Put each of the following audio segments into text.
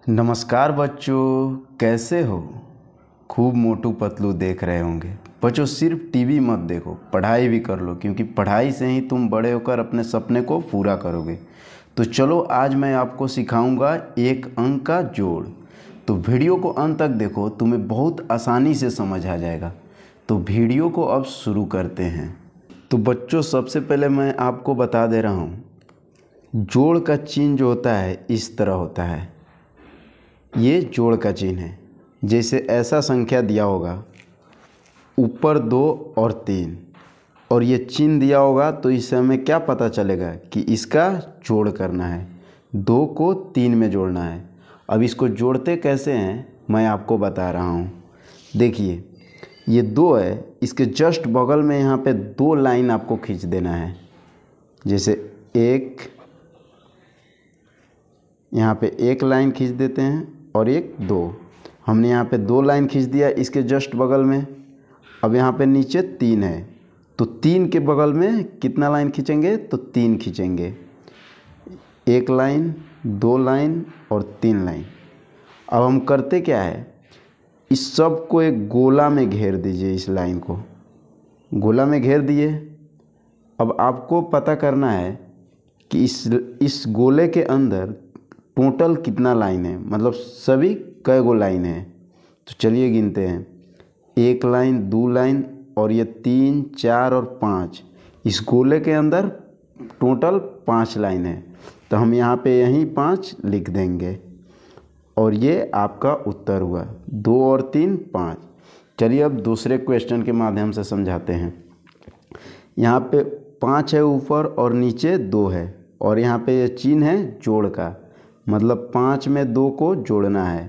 नमस्कार बच्चों, कैसे हो। खूब मोटू पतलू देख रहे होंगे। बच्चों सिर्फ टीवी मत देखो, पढ़ाई भी कर लो, क्योंकि पढ़ाई से ही तुम बड़े होकर अपने सपने को पूरा करोगे। तो चलो आज मैं आपको सिखाऊंगा एक अंक का जोड़। तो वीडियो को अंत तक देखो, तुम्हें बहुत आसानी से समझ आ जाएगा। तो वीडियो को अब शुरू करते हैं। तो बच्चों सबसे पहले मैं आपको बता दे रहा हूँ, जोड़ का चिन्ह जो होता है इस तरह होता है। ये जोड़ का चिन्ह है। जैसे ऐसा संख्या दिया होगा, ऊपर 2 और 3, और ये चिन्ह दिया होगा, तो इससे हमें क्या पता चलेगा कि इसका जोड़ करना है। 2 को 3 में जोड़ना है। अब इसको जोड़ते कैसे हैं मैं आपको बता रहा हूँ। देखिए ये 2 है, इसके जस्ट बगल में यहाँ पे 2 लाइन आपको खींच देना है। जैसे एक, यहाँ पे 1 लाइन खींच देते हैं और एक 2। हमने यहाँ पे 2 लाइन खींच दिया इसके जस्ट बगल में। अब यहाँ पे नीचे 3 है, तो 3 के बगल में कितना लाइन खींचेंगे, तो 3 खींचेंगे। 1 लाइन, 2 लाइन और 3 लाइन। अब हम करते क्या है, इस सब को एक गोला में घेर दीजिए। इस लाइन को गोला में घेर दिए। अब आपको पता करना है कि इस गोले के अंदर टोटल कितना लाइन है, मतलब सभी कै गो लाइन है। तो चलिए गिनते हैं। 1 लाइन, 2 लाइन और ये 3, 4 और 5। इस गोले के अंदर टोटल 5 लाइन है, तो हम यहाँ पे यहीं 5 लिख देंगे और ये आपका उत्तर हुआ। 2 और 3 5। चलिए अब दूसरे क्वेश्चन के माध्यम से समझाते हैं। यहाँ पे 5 है ऊपर और नीचे 2 है, और यहाँ पे ये चिन्ह है जोड़ का, मतलब 5 में 2 को जोड़ना है।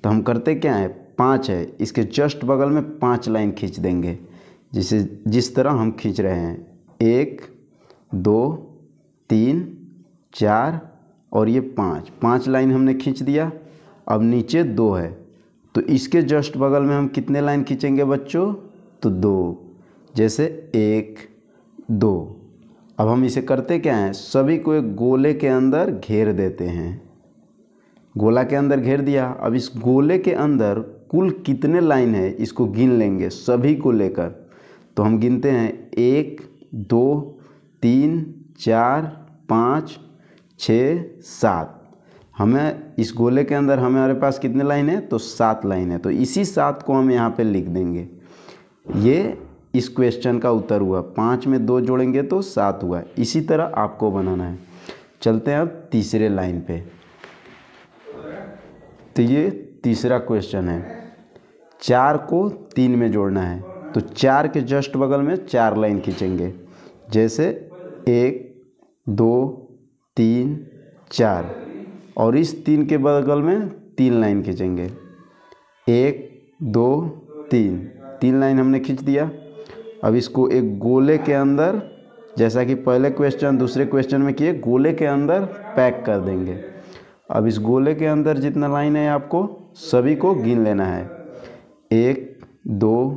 तो हम करते क्या है, 5 है, इसके जस्ट बगल में 5 लाइन खींच देंगे, जिस तरह हम खींच रहे हैं। 1 2 3 4 और ये 5 लाइन हमने खींच दिया। अब नीचे 2 है, तो इसके जस्ट बगल में हम कितने लाइन खींचेंगे बच्चों, तो 2। जैसे 1 2। अब हम इसे करते क्या हैं, सभी को एक गोले के अंदर घेर देते हैं। गोला के अंदर घेर दिया। अब इस गोले के अंदर कुल कितने लाइन है इसको गिन लेंगे सभी को लेकर। तो हम गिनते हैं 1 2 3 4 5 6 7। हमें इस गोले के अंदर हमारे पास कितने लाइन है, तो 7 लाइन है। तो इसी 7 को हम यहाँ पे लिख देंगे। ये इस क्वेश्चन का उत्तर हुआ। 5 में 2 जोड़ेंगे तो 7 हुआ। इसी तरह आपको बनाना है। चलते हैं अब तीसरे लाइन पे। तो ये तीसरा क्वेश्चन है। 4 को 3 में जोड़ना है, तो 4 के जस्ट बगल में 4 लाइन खींचेंगे। जैसे 1 2 3 4, और इस 3 के बगल में 3 लाइन खींचेंगे। 1 2 3 लाइन हमने खींच दिया। अब इसको एक गोले के अंदर, जैसा कि पहले क्वेश्चन दूसरे क्वेश्चन में किए, गोले के अंदर पैक कर देंगे। अब इस गोले के अंदर जितना लाइन है आपको सभी को गिन लेना है। 1 2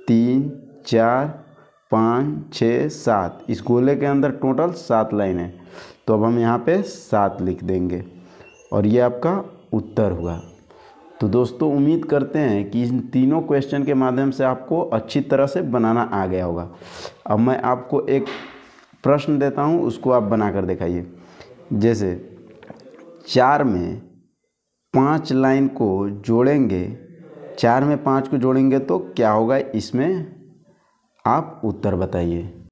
3 4 5 6 7। इस गोले के अंदर टोटल 7 लाइन है, तो अब हम यहाँ पे 7 लिख देंगे और ये आपका उत्तर हुआ। तो दोस्तों उम्मीद करते हैं कि इन तीनों क्वेश्चन के माध्यम से आपको अच्छी तरह से बनाना आ गया होगा। अब मैं आपको एक प्रश्न देता हूँ, उसको आप बना कर दिखाइए। जैसे 4 में 5 लाइन को जोड़ेंगे, 4 में 5 को जोड़ेंगे तो क्या होगा, इसमें आप उत्तर बताइए।